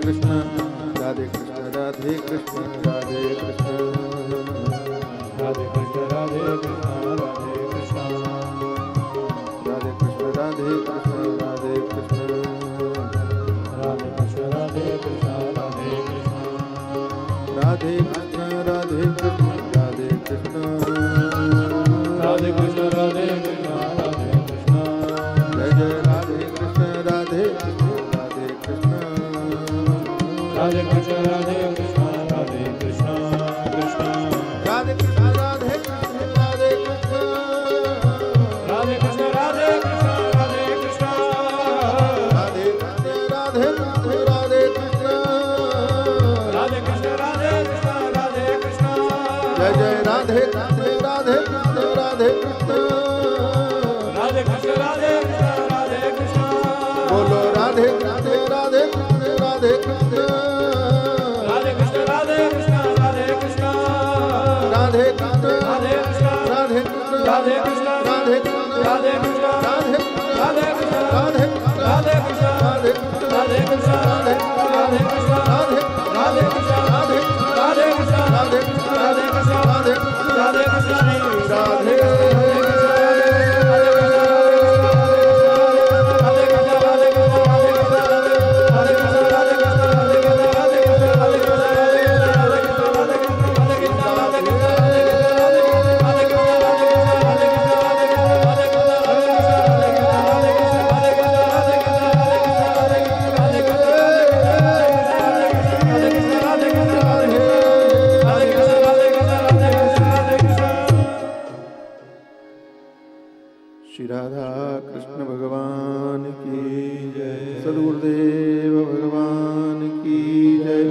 कृष्ण राधे कृष्ण राधे कृष्ण राधे कृष्ण राधे कृष्ण राधे कृष्ण राधे कृष्ण राधे कृष्ण राधे कृष्ण राधे कृष्ण राधे कृष्ण राधे कृष्ण राधे कृष्ण राधे कृष्ण राधे कृष्ण राधे कृष्ण राधे कृष्ण जय जय राधे कृष्ण राधे कृष्ण राधे कृष्ण राधे कृष्ण राधे कृष्ण राधे कृष्ण कृष्ण राधे कृष्ण राधे कृष्ण राधे कृष्ण राधे कृष्ण राधे कृष्ण राधे कृष्ण राधे कृष्ण राधे कृष्ण राधे कृष्ण राधे कृष्ण राधे कृष्ण राधे कृष्ण जय जय राधे कृष्ण राधे कृष्ण राधे कृष्ण राधे कृष्ण राधे कृष्ण राधे कृष्ण बोलो राधे कृष्ण राधे कृष्ण राधे कृष्ण राधे कृष्ण राधे कृष्ण राधे कृष्ण राधे कृष्ण राधे कृष्ण राधे कृष्ण राधे कृष्ण राधे कृष्ण राधे कृष्ण राधे राधे कृष्ण राधे राधे कृष्ण राधे राधे कृष्ण राधे कृष्ण राधे राधे कृष्ण राधे राधे कृष्ण राधे राधे कृष्ण राधे राधे कृष्ण राधे श्री राधा कृष्ण भगवान की जय, सद्गुरुदेव भगवान की जय,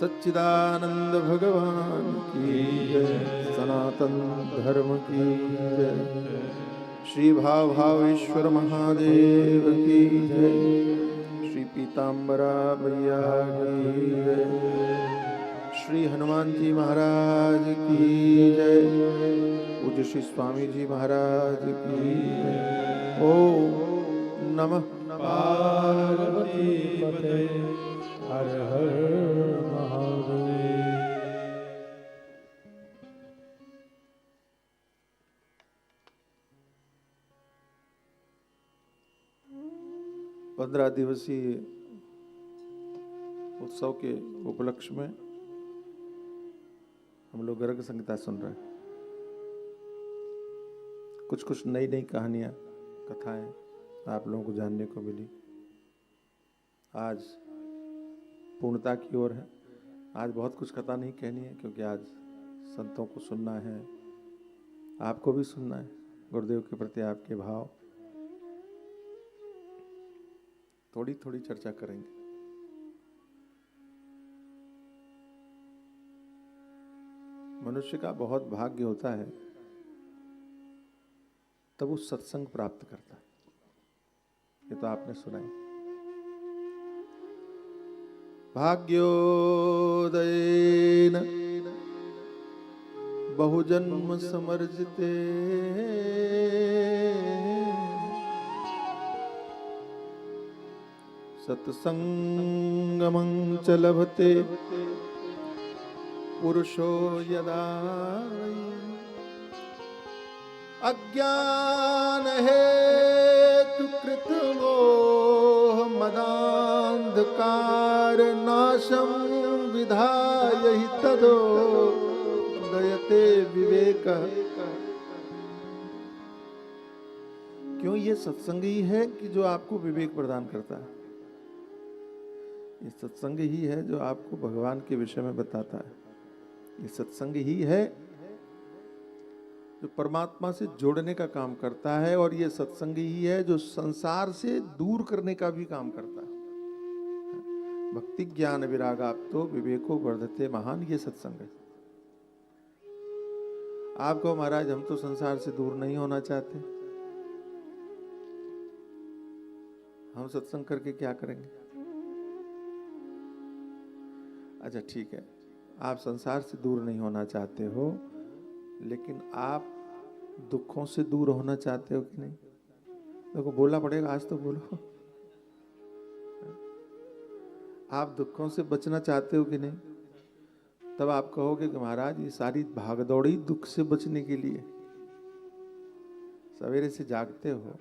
सच्चिदानंद भगवान की जय, सनातन धर्म की जय, श्री भावेश्वर महादेव की जय, श्री पीताम्बरा मैया की जय, श्री हनुमान जी महाराज की जय, पूज्य श्री स्वामी जी महाराज की जय। ओम नमः पार्वती पते हर हर महादेव। 15 दिवसीय उत्सव के उपलक्ष्य में हम लोग गर्ग संहिता सुन रहे हैं। कुछ नई नई कहानियां, कथाएं आप लोगों को जानने को मिली। आज पूर्णता की ओर है। आज बहुत कुछ कथा नहीं कहनी है, क्योंकि आज संतों को सुनना है, आपको भी सुनना है, गुरुदेव के प्रति आपके भाव। थोड़ी थोड़ी चर्चा करेंगे। मनुष्य का बहुत भाग्य होता है तब वो सत्संग प्राप्त करता है। ये तो आपने सुना ही। भाग्योदयेन बहुजन्म समर्जिते सत्संगमं च लभते पुरुषो यदा अज्ञान हेतु कृतमोह मदांधकार नाशम विधाय हि तदो दयते विवेक। क्यों? ये सत्संग ही है कि जो आपको विवेक प्रदान करता है। ये सत्संग ही है जो आपको भगवान के विषय में बताता है। ये सत्संग ही है जो परमात्मा से जोड़ने का काम करता है, और ये सत्संग ही है जो संसार से दूर करने का भी काम करता है। भक्ति ज्ञान विरागाप्तो विवेको वर्धते महान, ये सत्संग है। आप कहो महाराज हम तो संसार से दूर नहीं होना चाहते, हम सत्संग करके क्या करेंगे? अच्छा ठीक है, आप संसार से दूर नहीं होना चाहते हो, लेकिन आप दुखों से दूर होना चाहते हो कि नहीं? देखो बोलना पड़ेगा, आज तो बोलो। आप दुखों से बचना चाहते हो कि नहीं? तब आप कहोगे कि महाराज ये सारी भागदौड़ी दुख से बचने के लिए। सवेरे से जागते हो,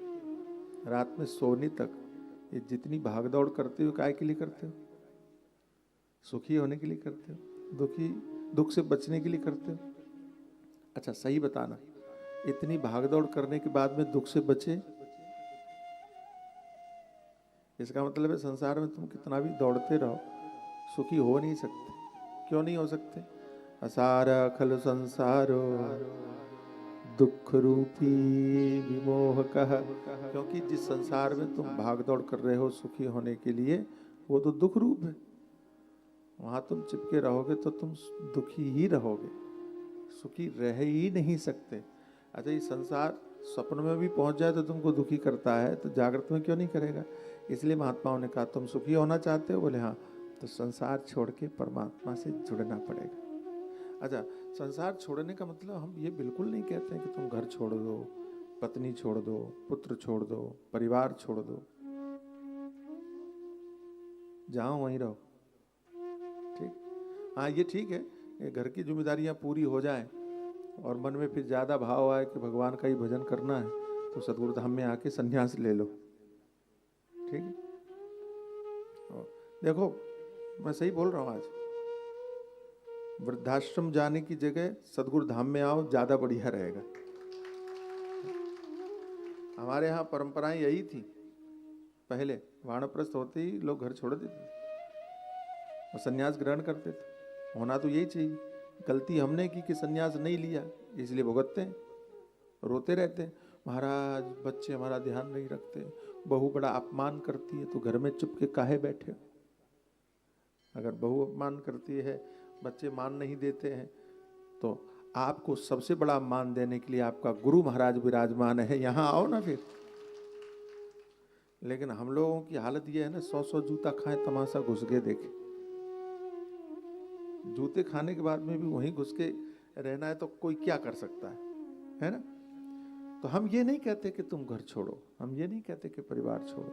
रात में सोने तक ये जितनी भागदौड़ करते हो, काय के लिए करते हो? सुखी होने के लिए करते हो? दुख से बचने के लिए करते हो? अच्छा सही बताना, इतनी भागदौड़ करने के बाद में दुख से बचे? इसका मतलब है संसार में तुम कितना भी दौड़ते रहो, सुखी हो नहीं सकते। क्यों नहीं हो सकते? असार खल संसारो दुख रूपी विमोह कह। क्योंकि जिस संसार में तुम भागदौड़ कर रहे हो सुखी होने के लिए, वो तो दुख रूप है। वहां तुम चिपके रहोगे तो तुम दुखी ही रहोगे, सुखी रह ही नहीं सकते। अच्छा ये संसार स्वप्न में भी पहुंच जाए तो तुमको दुखी करता है, तो जागृत में क्यों नहीं करेगा? इसलिए महात्माओं ने कहा तुम सुखी होना चाहते हो? बोले हाँ, तो संसार छोड़ के परमात्मा से जुड़ना पड़ेगा। अच्छा संसार छोड़ने का मतलब हम ये बिल्कुल नहीं कहते हैं कि तुम घर छोड़ दो, पत्नी छोड़ दो, पुत्र छोड़ दो, परिवार छोड़ दो। जहां वहीं रहो, ठीक। हाँ ये ठीक है, ये घर की जिम्मेदारियां पूरी हो जाए और मन में फिर ज्यादा भाव आए कि भगवान का ही भजन करना है, तो सदगुरु धाम में आके संन्यास ले लो, ठीक है। देखो मैं सही बोल रहा हूँ, आज वृद्धाश्रम जाने की जगह सदगुरु धाम में आओ, ज्यादा बढ़िया रहेगा। हमारे यहाँ परंपराएं यही थी, पहले वानप्रस्थ होते ही लोग घर छोड़ देते थे और संन्यास ग्रहण करते थे। होना तो यही चाहिए। गलती हमने की कि संन्यास नहीं लिया, इसलिए भुगतते हैं, रोते रहते हैं, महाराज बच्चे हमारा ध्यान नहीं रखते, बहू बड़ा अपमान करती है तो घर में चुप के काहे बैठे हो। अगर बहू अपमान करती है, बच्चे मान नहीं देते हैं, तो आपको सबसे बड़ा मान देने के लिए आपका गुरु महाराज विराजमान है, यहां आओ ना फिर। लेकिन हम लोगों की हालत यह है ना, 100 जूता खाएं तमाशा घुस के देखे। जूते खाने के बाद में भी वहीं घुस के रहना है तो कोई क्या कर सकता है ना। तो हम ये नहीं कहते कि तुम घर छोड़ो, हम ये नहीं कहते कि परिवार छोड़ो,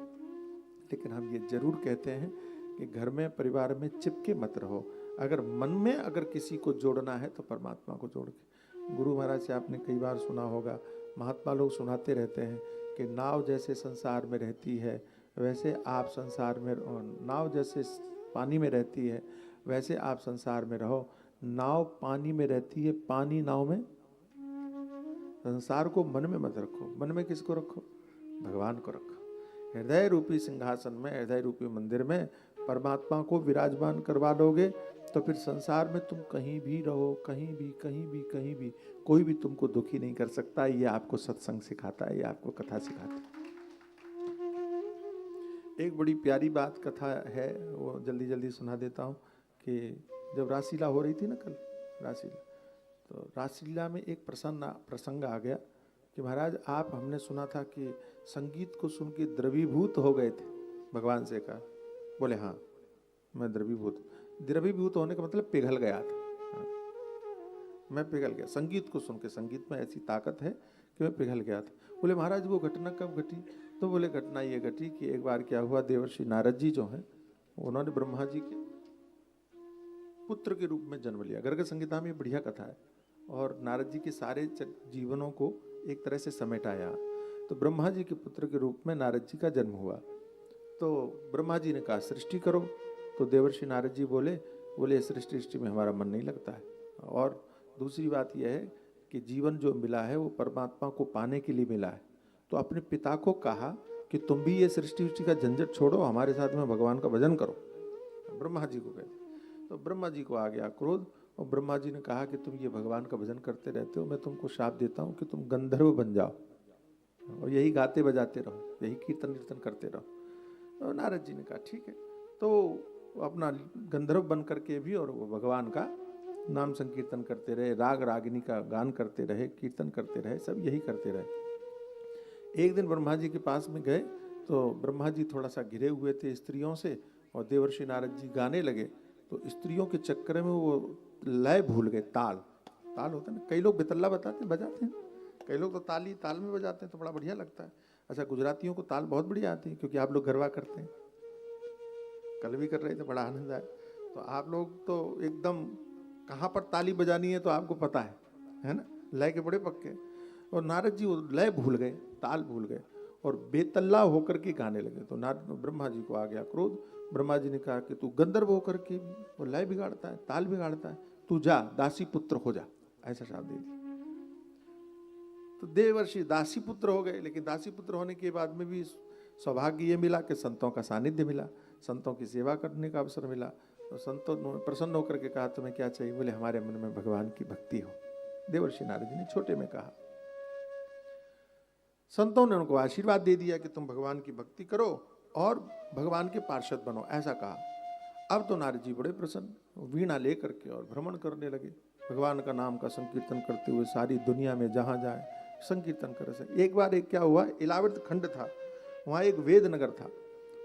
लेकिन हम ये जरूर कहते हैं कि घर में परिवार में चिपके मत रहो। अगर मन में अगर किसी को जोड़ना है तो परमात्मा को जोड़ के। गुरु महाराज से आपने कई बार सुना होगा, महात्मा लोग सुनाते रहते हैं कि नाव जैसे संसार में रहती है वैसे आप संसार में, नाव जैसे पानी में रहती है वैसे आप संसार में रहो। नाव पानी में रहती है, पानी नाव में। संसार को मन में मत रखो। मन में किसको रखो? भगवान को रखो। हृदय रूपी सिंहासन में, हृदय रूपी मंदिर में परमात्मा को विराजमान करवा दोगे तो फिर संसार में तुम कहीं भी रहो, कहीं भी कोई भी तुमको दुखी नहीं कर सकता। ये आपको सत्संग सिखाता है, ये आपको कथा सिखाता है। एक बड़ी प्यारी बात कथा है, वो जल्दी जल्दी सुना देता हूँ कि जब रासलीला हो रही थी ना कल, रासलीला, तो रासलीला में एक प्रसंग आ गया कि महाराज आप, हमने सुना था कि संगीत को सुन के द्रवीभूत हो गए थे। भगवान से कहा, बोले हाँ मैं द्रवीभूत होने का मतलब पिघल गया था। हाँ, मैं पिघल गया संगीत को सुन के। संगीत में ऐसी ताकत है कि मैं पिघल गया था। बोले महाराज वो घटना कब घटी? तो बोले घटना ये घटी कि एक बार क्या हुआ, देवर्षि नारद जी जो हैं उन्होंने ब्रह्मा जी के पुत्र के रूप में जन्म लिया। गर्ग संहिता में बढ़िया कथा है, और नारद जी के सारे जीवनों को एक तरह से समेटाया। तो ब्रह्मा जी के पुत्र के रूप में नारद जी का जन्म हुआ। तो ब्रह्मा जी ने कहा सृष्टि करो, तो देवर्षि नारद जी बोले सृष्टि में हमारा मन नहीं लगता है, और दूसरी बात यह है कि जीवन जो मिला है वो परमात्मा को पाने के लिए मिला है। तो अपने पिता को कहा कि तुम भी ये सृष्टि का झंझट छोड़ो, हमारे साथ में भगवान का भजन करो। ब्रह्मा जी को कहते। तो ब्रह्मा जी को आ गया क्रोध, और ब्रह्मा जी ने कहा कि तुम ये भगवान का भजन करते रहते हो, मैं तुमको शाप देता हूँ कि तुम गंधर्व बन जाओ और यही गाते बजाते रहो, यही कीर्तन करते रहो। तो नारद जी ने कहा ठीक है। तो अपना गंधर्व बन करके भी और वो भगवान का नाम संकीर्तन करते रहे, राग रागिनी का गान करते रहे, कीर्तन करते रहे, सब यही करते रहे। एक दिन ब्रह्मा जी के पास में गए तो ब्रह्मा जी थोड़ा सा घिरे हुए थे स्त्रियों से, और देवर्षि नारद जी गाने लगे। तो स्त्रियों के चक्कर में वो लय भूल गए। ताल होता है ना, कई लोग बेतल्ला बजाते हैं, कई लोग तो ताल में बजाते हैं, तो बड़ा बढ़िया लगता है। अच्छा गुजरातियों को ताल बहुत बढ़िया आती है, क्योंकि आप लोग गरबा करते हैं। कल भी कर रहे थे, बड़ा आनंद आया। तो आप लोग तो एकदम कहाँ पर ताली बजानी है तो आपको पता है ना, लय के बड़े पक्के। और नारद जी वो लय भूल गए, ताल भूल गए और बेतल्ला होकर के गाने लगे। तो नारद ब्रह्मा जी को आ गया क्रोध। ब्रह्मा जी ने कहा कि तू गंधर्व होकर के वो लय बिगाड़ता है, ताल बिगाड़ता है, तू जा दासी पुत्र हो जा, ऐसा शाप दे दिया। तो देवर्षि दासी पुत्र हो गए, लेकिन दासी पुत्र होने के बाद में भी सौभाग्य ये मिला कि संतों का सानिध्य मिला, संतों की सेवा करने का अवसर मिला। तो संतों ने प्रसन्न होकर के कहा तुम्हें क्या चाहिए? बोले हमारे मन में भगवान की भक्ति हो। देवर्षि नारद जी ने छोटे में कहा। संतों ने उनको आशीर्वाद दे दिया कि तुम भगवान की भक्ति करो और भगवान के पार्षद बनो, ऐसा कहा। अब तो नारद जी बड़े प्रसन्न, वीणा लेकर के और भ्रमण करने लगे, भगवान का नाम का संकीर्तन करते हुए सारी दुनिया में जहां जाए संकीर्तन कर सके। एक बार एक क्या हुआ, इलावर्त खंड था, वहाँ एक वेद नगर था।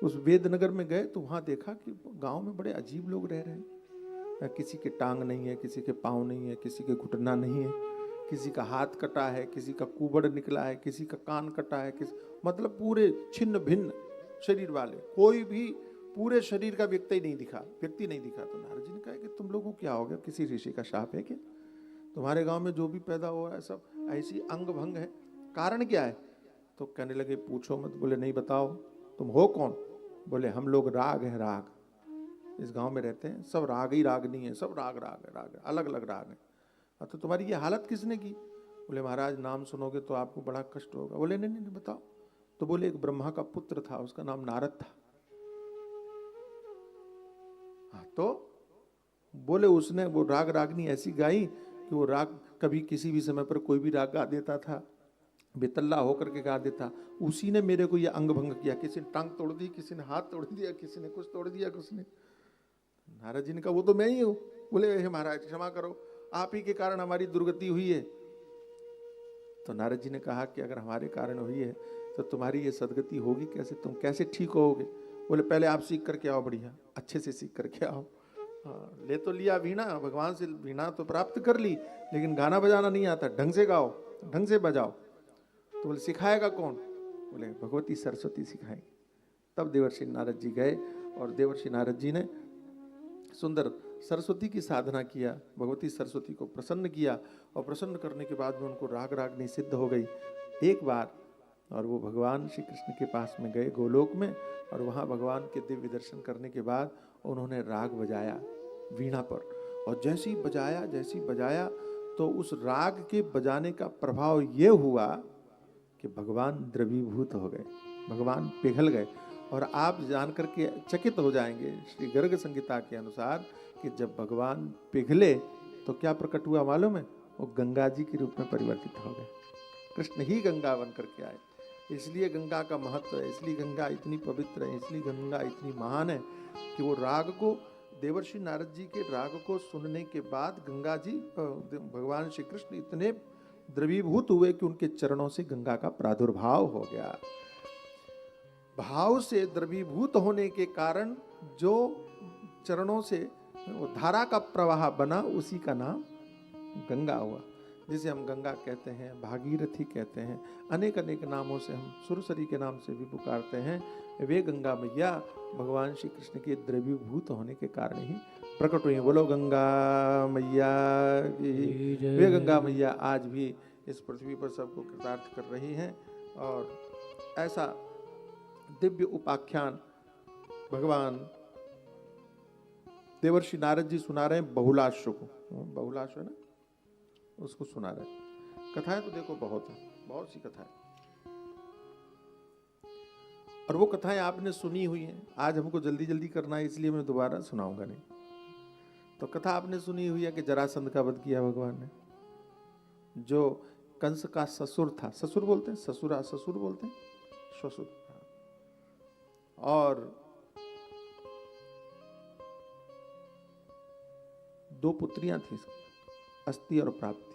उस वेद नगर में गए तो वहाँ देखा कि गांव में बड़े अजीब लोग रह रहे हैं। किसी के टांग नहीं है, किसी के पाँव नहीं है, किसी के घुटना नहीं है, किसी का हाथ कटा है, किसी का कुबड़ निकला है, किसी का कान कटा है, मतलब पूरे छिन्न भिन्न शरीर वाले, कोई भी पूरे शरीर का व्यक्ति नहीं दिखा। तो नारद जी ने कहा कि तुम लोगों को क्या हो गया, किसी ऋषि का शाप है क्या? तुम्हारे गांव में जो भी पैदा हुआ है सब ऐसी अंग भंग है, कारण क्या है? तो कहने लगे पूछो मत। बोले नहीं बताओ, तुम हो कौन? बोले हम लोग राग हैं, राग। इस गांव में रहते हैं, सब राग ही रागनी है, सब राग है, अलग अलग राग है। तो तुम्हारी ये हालत किसने की? बोले महाराज नाम सुनोगे तो आपको बड़ा कष्ट होगा। बोले नहीं बताओ। तो बोले एक ब्रह्मा का पुत्र था, उसका नाम नारद था। तो बोले उसने वो राग रागनी ऐसी गाई कि वो राग कभी किसी भी समय पर कोई भी राग गा देता था, बेतल्ला होकर के गा देता। उसी ने मेरे को ये अंग भंग किया, किसी ने टांग तोड़ दी, किसी ने हाथ तोड़ दिया, किसी ने कुछ तोड़ दिया, किसी ने। नारद जी ने कहा वो तो मैं ही हूँ। बोले हे महाराज क्षमा करो, आप ही के कारण हमारी दुर्गति हुई है। तो नारद जी ने कहा कि अगर हमारे कारण हुई है तो तुम्हारी ये सदगति होगी कैसे, तुम कैसे ठीक होगे? बोले पहले आप सीख करके आओ, बढ़िया अच्छे से सीख करके आओ। ले तो लिया वीणा, भगवान से वीणा तो प्राप्त कर ली, लेकिन गाना बजाना नहीं आता, ढंग से गाओ, ढंग से बजाओ। तो बोले सिखाएगा कौन? बोले भगवती सरस्वती सिखाएंगे। तब देवर्षि नारद जी गए और देवर्षि नारद जी ने सुंदर सरस्वती की साधना किया, भगवती सरस्वती को प्रसन्न किया और प्रसन्न करने के बाद में उनको राग रागनी सिद्ध हो गई एक बार। और वो भगवान श्री कृष्ण के पास में गए गोलोक में, और वहाँ भगवान के दिव्य दर्शन करने के बाद उन्होंने राग बजाया वीणा पर। और जैसे ही बजाया तो उस राग के बजाने का प्रभाव ये हुआ कि भगवान द्रवीभूत हो गए, भगवान पिघल गए। और आप जान करके चकित हो जाएंगे श्री गर्ग संहिता के अनुसार कि जब भगवान पिघले तो क्या प्रकट हुआ मालूम है? वो गंगा जी के रूप में परिवर्तित हो गए। कृष्ण ही गंगा बन करके आए। इसलिए गंगा का महत्व है, इसलिए गंगा इतनी पवित्र है, इसलिए गंगा इतनी महान है कि वो राग को, देवर्षि नारद जी के राग को सुनने के बाद गंगा जी, भगवान श्री कृष्ण इतने द्रवीभूत हुए कि उनके चरणों से गंगा का प्रादुर्भाव हो गया। भाव से द्रवीभूत होने के कारण जो चरणों से वो धारा का प्रवाह बना, उसी का नाम गंगा हुआ, जिसे हम गंगा कहते हैं, भागीरथी कहते हैं, अनेक अनेक नामों से हम सुरसरी के नाम से भी पुकारते हैं। वे गंगा मैया भगवान श्री कृष्ण के द्रवीभूत होने के कारण ही प्रकट हुई। बोलो गंगा मैया की। वे गंगा मैया आज भी इस पृथ्वी पर सबको कृतार्थ कर रही हैं। और ऐसा दिव्य उपाख्यान भगवान देवर्षि नारद जी सुना रहे हैं बहुलाश को, बहुलाश है ना, उसको सुना रहे हैं। कथाएं तो देखो बहुत है, बहुत सी कथाएं, और वो कथाएं आपने सुनी हुई हैं। आज हमको जल्दी जल्दी करना है इसलिए मैं दोबारा सुनाऊंगा नहीं। तो कथा आपने सुनी हुई है कि जरासंध का वध किया भगवान ने, जो कंस का ससुर था, ससुर बोलते हैं, ससुरा ससुर बोलते हैं, ससुर। और 2 पुत्रियां थी, अस्ति और प्राप्ति,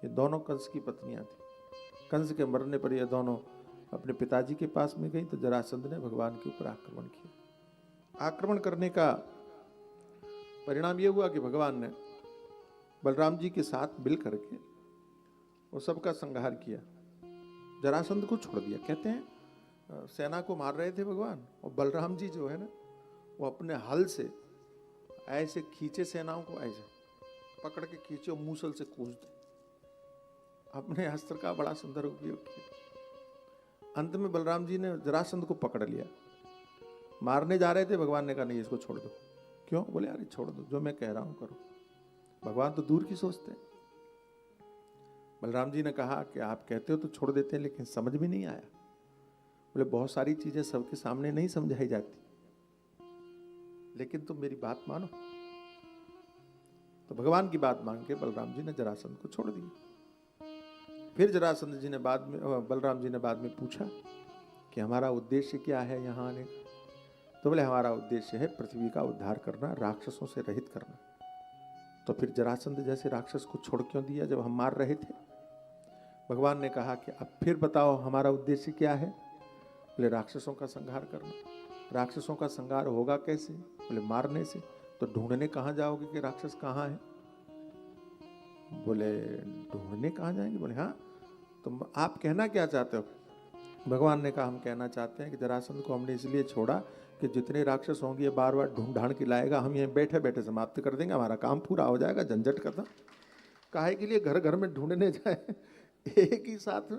ये दोनों कंस की पत्नियां थी। कंस के मरने पर ये दोनों अपने पिताजी के पास में गई तो जरासंध ने भगवान के ऊपर आक्रमण किया। आक्रमण करने का परिणाम ये हुआ कि भगवान ने बलराम जी के साथ मिल करके वो सबका संहार किया, जरासंध को छोड़ दिया। कहते हैं सेना को मार रहे थे भगवान, और बलराम जी जो है ना वो अपने हल से ऐसे खींचे सेनाओं को, ऐसे पकड़ के खींचे और मूसल से कूद दे। अपने अस्त्र का बड़ा सुंदर उपयोग किया। अंत में बलराम जी ने जरासंध को पकड़ लिया, मारने जा रहे थे। भगवान ने कहा नहीं, इसको छोड़ दो। क्यों? बोले यार छोड़ दो, जो मैं कह रहा हूं करो। भगवान तो दूर की सोचते हैं। बलराम जी ने कहा कि आप कहते हो तो छोड़ देते हैं, लेकिन समझ में नहीं आया। बोले बहुत सारी चीजें सबके सामने नहीं समझाई जाती, लेकिन तुम मेरी बात मानो। तो भगवान की बात मान के बलराम जी ने जरासंध को छोड़ दिया। फिर जरासंध जी ने बलराम जी ने बाद में पूछा कि हमारा उद्देश्य क्या है यहाँ आने का। तो बोले हमारा उद्देश्य है पृथ्वी का उद्धार करना, राक्षसों से रहित करना। तो फिर जरासंध जैसे राक्षस को छोड़ क्यों दिया जब हम मार रहे थे? भगवान ने कहा कि अब फिर बताओ हमारा उद्देश्य क्या है? बोले राक्षसों का संहार करना। राक्षसों का संहार होगा कैसे? बोले मारने से। तो ढूंढने कहाँ जाओगे कि राक्षस कहाँ है? बोले ढूंढने कहाँ जाएंगे? बोले हाँ, तुम आप कहना क्या चाहते हो? भगवान ने कहा हम कहना चाहते हैं कि जरासंध को हमने इसलिए छोड़ा कि जितने राक्षस होंगे बार बार ढूंढ ढांड के लाएगा, हम यहाँ बैठे बैठे समाप्त कर देंगे, हमारा काम पूरा हो जाएगा, झंझट खत्म। काहे के लिए घर घर में ढूंढने जाए? एक ही साथ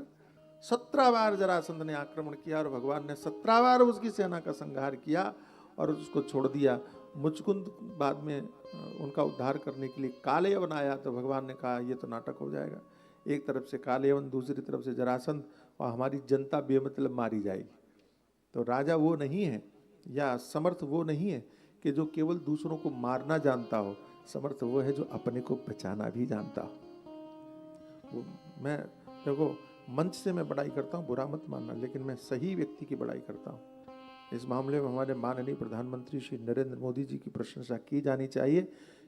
17 बार जरासंध ने आक्रमण किया और भगवान ने 17 बार उसकी सेना का संहार किया और उसको छोड़ दिया। मुचकुंद बाद में उनका उद्धार करने के लिए कालयवन आया, तो भगवान ने कहा ये तो नाटक हो जाएगा। एक तरफ से कालयवन, दूसरी तरफ से जरासंध, और हमारी जनता बेमतलब मारी जाएगी। तो राजा वो नहीं है या समर्थ वो नहीं है कि जो केवल दूसरों को मारना जानता हो। समर्थ वो है जो अपने को बचाना भी जानता हो। मैं देखो मंच से मैं बड़ाई करता हूँ, बुरा मत मानना, लेकिन मैं सही व्यक्ति की बड़ाई करता हूँ। इस मामले में हमारे माननीय प्रधानमंत्री श्री नरेंद्र मोदी जी की प्रशंसा की जानी चाहिए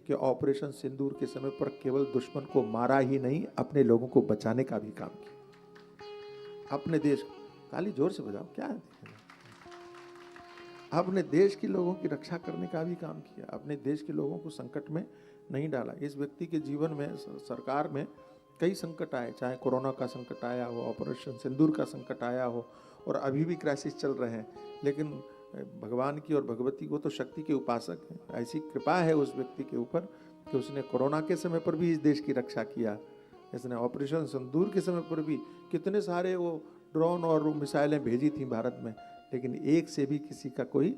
कि ऑपरेशन सिंदूर के समय पर केवल दुश्मन को मारा ही नहीं, अपने लोगों को बचाने का भी काम किया। अपने देश, ताली जोर से बजाओ, क्या है, अपने देश के लोगों की रक्षा करने का भी काम किया। अपने देश के लोगों को संकट में नहीं डाला। इस व्यक्ति के जीवन में, सरकार में कई संकट आए, चाहे कोरोना का संकट आया हो, ऑपरेशन सिंदूर का संकट आया हो, और अभी भी क्राइसिस चल रहे हैं, लेकिन भगवान की और भगवती को तो शक्ति के उपासक हैं। ऐसी कृपा है उस व्यक्ति के ऊपर कि उसने कोरोना के समय पर भी इस देश की रक्षा किया। इसने ऑपरेशन सिंदूर के समय पर भी कितने सारे वो ड्रोन और मिसाइलें भेजी थी भारत में, लेकिन एक से भी किसी का कोई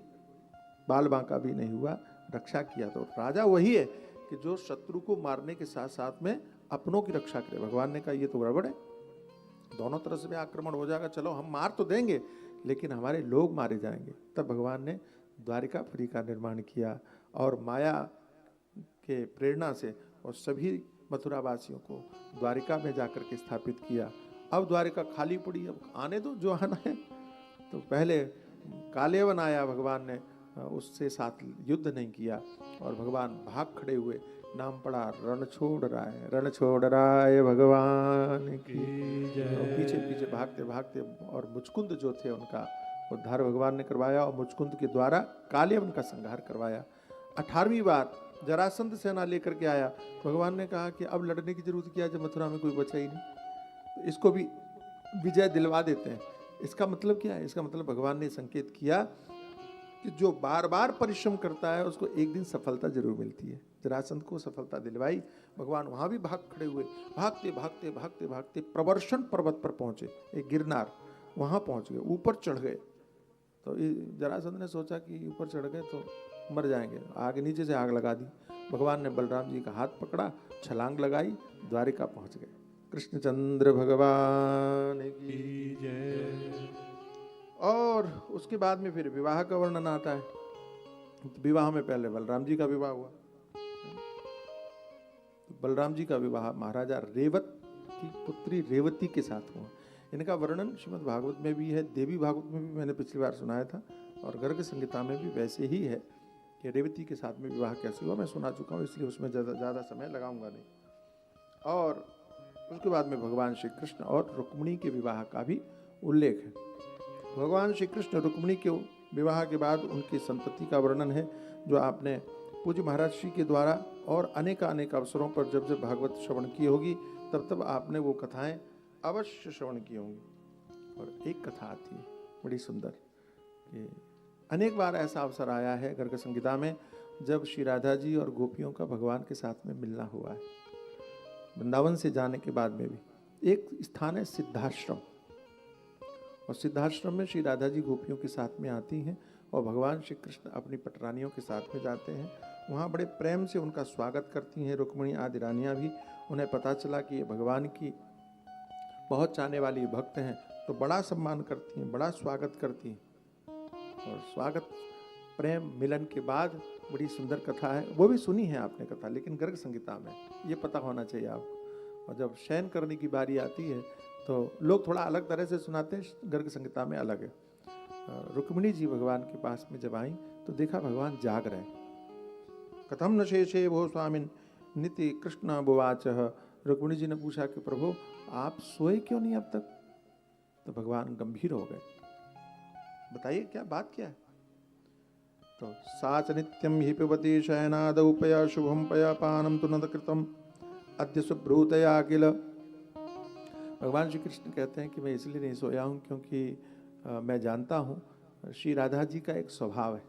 बाल बांका भी नहीं हुआ, रक्षा किया। तो राजा वही है कि जो शत्रु को मारने के साथ साथ में अपनों की रक्षा करे। भगवान ने कहा ये तो गड़बड़ है, दोनों तरफ से आक्रमण हो जाएगा, चलो हम मार तो देंगे लेकिन हमारे लोग मारे जाएंगे। तब भगवान ने द्वारिकापुरी का निर्माण किया और माया के प्रेरणा से और सभी मथुरावासियों को द्वारिका में जाकर के स्थापित किया। अब द्वारिका खाली पड़ी, अब आने दो जो आना है। तो पहले कालयवन आया, भगवान ने उससे साथ युद्ध नहीं किया और भगवान भाग खड़े हुए। नाम पड़ा रणछोड़ राय, रणछोड़ राय भगवान की जय। पीछे पीछे भागते भागते, और मुचकुंद जो थे उनका उद्धार भगवान ने करवाया और मुचकुंद के द्वारा कालयवन का संहार करवाया। 18वीं बार जरासंध सेना लेकर के आया। भगवान ने कहा कि अब लड़ने की जरूरत क्या है जब मथुरा में कोई बचा ही नहीं, तो इसको भी विजय दिलवा देते हैं। इसका मतलब क्या है? इसका मतलब भगवान ने संकेत किया कि जो बार बार परिश्रम करता है उसको एक दिन सफलता जरूर मिलती है। जरासंध को सफलता दिलवाई। भगवान वहां भी भाग खड़े हुए, भागते भागते भागते भागते प्रवर्षण पर्वत पर पहुंचे, एक गिरनार, वहां पहुंच गए, ऊपर चढ़ गए। तो जरासंध ने सोचा कि ऊपर चढ़ गए तो मर जाएंगे, आगे नीचे से आग लगा दी। भगवान ने बलराम जी का हाथ पकड़ा, छलांग लगाई, द्वारिका पहुंच गए। कृष्णचंद्र भगवान की जय। और उसके बाद में फिर विवाह का वर्णन आता है। तो विवाह में पहले बलराम जी का विवाह हुआ। तो बलराम जी का विवाह महाराजा रेवत की पुत्री रेवती के साथ हुआ। इनका वर्णन श्रीमद् भागवत में भी है, देवी भागवत में भी मैंने पिछली बार सुनाया था, और गर्ग संहिता में भी वैसे ही है कि रेवती के साथ में विवाह कैसे हुआ। मैं सुना चुका हूँ, इसलिए उसमें ज़्यादा समय लगाऊंगा नहीं। और उसके बाद में भगवान श्री कृष्ण और रुक्मिणी के विवाह का भी उल्लेख है। भगवान श्री कृष्ण रुक्मिणी के विवाह के बाद उनकी संतति का वर्णन है, जो आपने पूज्य महाराज श्री के द्वारा और अनेक अवसरों पर जब जब भागवत श्रवण की होगी तब आपने वो कथाएं अवश्य श्रवण की होंगी। और एक कथा आती है बड़ी सुंदर कि अनेक बार ऐसा अवसर आया है गर्ग संहिता में जब श्री राधा जी और गोपियों का भगवान के साथ में मिलना हुआ है। वृंदावन से जाने के बाद में भी एक स्थान है सिद्धाश्रम, और सिद्धाश्रम में श्री राधा जी गोपियों के साथ में आती हैं और भगवान श्री कृष्ण अपनी पटरानियों के साथ में जाते हैं। वहाँ बड़े प्रेम से उनका स्वागत करती हैं रुक्मिणी आदि रानियाँ भी। उन्हें पता चला कि ये भगवान की बहुत चाहने वाली भक्त हैं, तो बड़ा सम्मान करती हैं, बड़ा स्वागत करती हैं। और स्वागत प्रेम मिलन के बाद बड़ी सुंदर कथा है, वो भी सुनी है आपने कथा, लेकिन गर्ग संहिता में ये पता होना चाहिए आपको। और जब शयन करने की बारी आती है तो लोग थोड़ा अलग तरह से सुनाते हैं, गर्ग संहिता में अलग है। रुक्मिणी जी भगवान के पास में जब आई तो देखा भगवान जाग रहे हैं। कथम न शेषे भो स्वामिन निति कृष्ण बुवाच। रुक्मिणी जी ने पूछा कि प्रभु आप सोए क्यों नहीं अब तक? तो भगवान गंभीर हो गए, बताइए क्या बात क्या है? तो साच नित्यम हि पिबति शयनादौ पया शुभम पया पानम तु न कृतम अद्य सुब्रूतया किल। भगवान श्री कृष्ण कहते हैं कि मैं इसलिए नहीं सोया हूँ क्योंकि मैं जानता हूँ श्री राधा जी का एक स्वभाव है।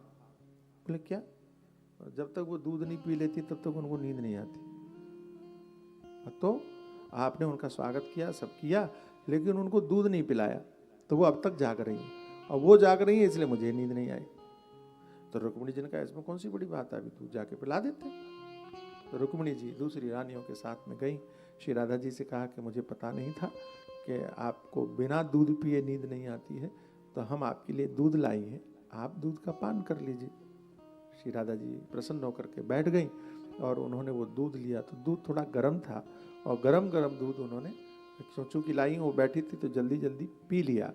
बोले क्या? जब तक वो दूध नहीं पी लेती तब तक उनको नींद नहीं आती। तो आपने उनका स्वागत किया, सब किया, लेकिन उनको दूध नहीं पिलाया, तो वो अब तक जाग रही है, और वो जाग रही है इसलिए मुझे नींद नहीं आई। तो रुक्मिणी जी ने कहा इसमें कौन सी बड़ी बात है, अभी तू जाके पिला देते। तो रुक्मिणी जी दूसरी रानियों के साथ में गई, श्री राधा जी से कहा कि मुझे पता नहीं था कि आपको बिना दूध पिए नींद नहीं आती है, तो हम आपके लिए दूध लाई हैं, आप दूध का पान कर लीजिए। श्री राधा जी प्रसन्न होकर के बैठ गई और उन्होंने वो दूध लिया। तो दूध थोड़ा गर्म था और गरम गरम दूध उन्होंने चूँकि लाई, वो बैठी थी तो जल्दी जल्दी पी लिया।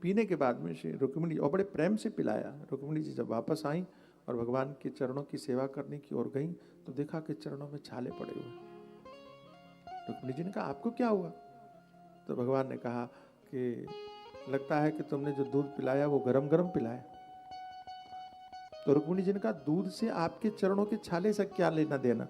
पीने के बाद में श्री रुक्मिणी और बड़े प्रेम से पिलाया। रुक्मिणी जी जब वापस आई और भगवान के चरणों की सेवा करने की ओर गई तो देखा कि चरणों में छाले पड़े हुए। रुक्मिणी जी ने कहा आपको क्या हुआ? तो भगवान ने कहा कि लगता है कि तुमने जो दूध पिलाया वो गरम गरम पिलाया। तो रुक्मिणी जी ने कहा दूध से आपके चरणों के छाले से क्या लेना देना?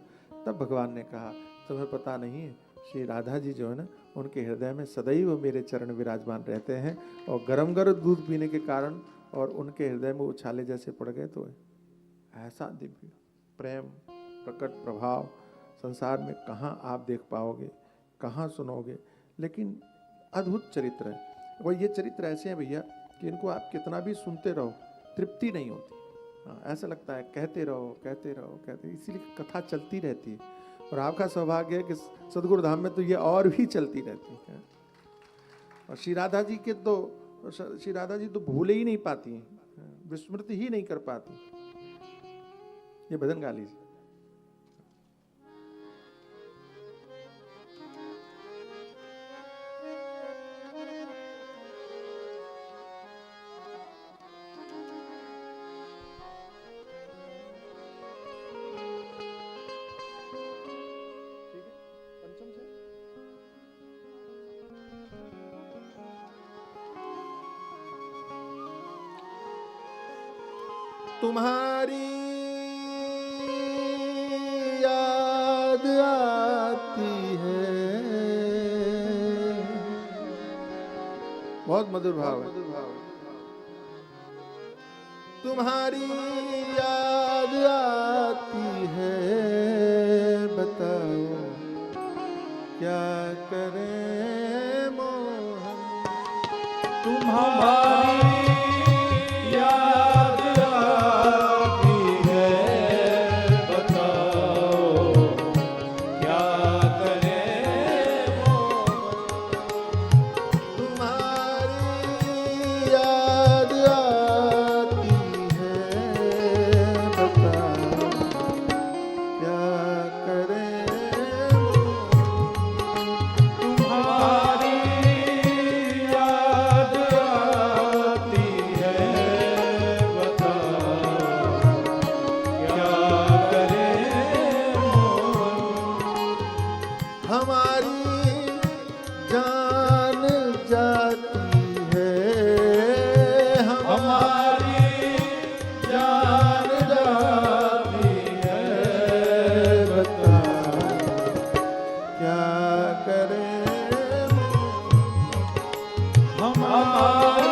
तब भगवान ने कहा तुम्हें पता नहीं है, श्री राधा जी जो है ना, उनके हृदय में सदैव मेरे चरण विराजमान रहते हैं, और गरम गरम दूध पीने के कारण और उनके हृदय में वो छाले जैसे पड़ गए। तो ऐसा दिव्य प्रेम प्रकट प्रभाव संसार में कहाँ आप देख पाओगे, कहाँ सुनोगे। लेकिन अद्भुत चरित्र है। और ये चरित्र ऐसे हैं भैया कि इनको आप कितना भी सुनते रहो तृप्ति नहीं होती। ऐसा लगता है कहते रहो कहते रहो कहते, इसीलिए कथा चलती रहती है। और आपका सौभाग्य है कि सदगुरु धाम में तो ये और भी चलती रहती है। और श्री राधा जी तो भूले ही नहीं पाती हैं, विस्मृति ही नहीं कर पाती। ये भजन गा लीजिए। तुम्हारी याद आती है, बहुत मधुर भाव है। तुम्हारी याद आती है, बताओ क्या करें मोहन। तुम्हारी करें हमारे